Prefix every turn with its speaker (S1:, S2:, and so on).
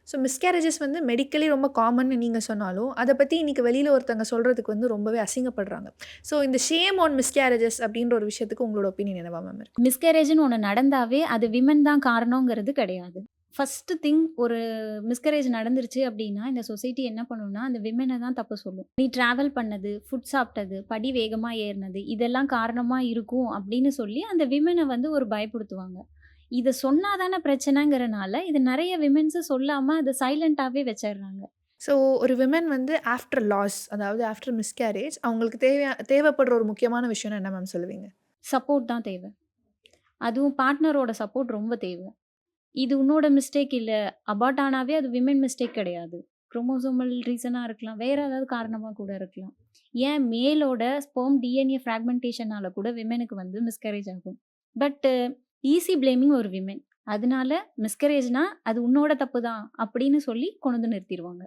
S1: So miscarriages வந்து medically ரொம்ப காமன்னு நீங்க சொன்னாலும், அத பத்தி இன்னைக்கு வெளியில ஒருத்தவங்க சொல்றதுக்கு வந்து ரொம்பவே அசிங்கப்படுறாங்க. ஸோ இந்த ஷேம் ஆன் மிஸ்கேரேஜஸ் அப்படின்ற ஒரு விஷயத்துக்கு உங்களோட ஒப்பீனியன் என்னவா மேம் இருக்கு?
S2: மிஸ்கேரேஜ்ன்னு ஒண்ணு நடந்தாவே, அது விமன் தான் காரணங்கிறது கிடையாது. ஃபர்ஸ்ட்டு திங் ஒரு மிஸ்கரேஜ் நடந்துருச்சு அப்டின்னா, இந்த சொசைட்டி என்ன பண்ணும்னா, அந்த விமன தான் தப்பு சொல்லும். "நீ டிராவல் பண்ணது, ஃபுட் சாப்ட்டது, படி வேகமா ஏறுனது, இதெல்லாம் காரணமா இருக்கும்" அப்டின்னு சொல்லி அந்த விமன வந்து ஒரு பயப்படுத்துவாங்க. இத சொன்னா தானே பிரச்சனைங்கிறனால, இது நெறைய விமென்ஸு சொல்லாம அத சைலன்ட்டாவே வச்சர்றாங்க.
S1: ஸோ ஒரு விமன் வந்து ஆஃப்டர் லாஸ் அதாவது ஆஃப்டர் மிஸ்கேரேஜ் அவங்களுக்கு தேவைப்படுற ஒரு முக்கியமான விஷயம்னா என்ன மேம் சொல்லுவீங்க?
S2: சப்போர்ட் தான் தேவ. அதுவும் பார்ட்னரோட சப்போர்ட் ரொம்ப தேவ. இது உன்னோட மிஸ்டேக் இல்ல. அபார்ட் ஆனாவே அது விமன் மிஸ்டேக் கிடையாது. குரோமோசோமல் ரீசனா இருக்கலாம். வேற ஏதாவது காரணமா கூட இருக்கலாம். ஏன் மேலோட ஸ்பெர்ம் டிஎன்ஏ பிராக்மென்டேஷனால கூட விமெனுக்கு வந்து மிஸ்கரேஜ் ஆகும். பட் ஈஸி பிளேமிங் ஒரு விமென். அதனால மிஸ்கரேஜ்னா அது உன்னோட தப்பு தான் அப்படின்னு சொல்லி கொண்டு வந்து நிறுத்திருவாங்க.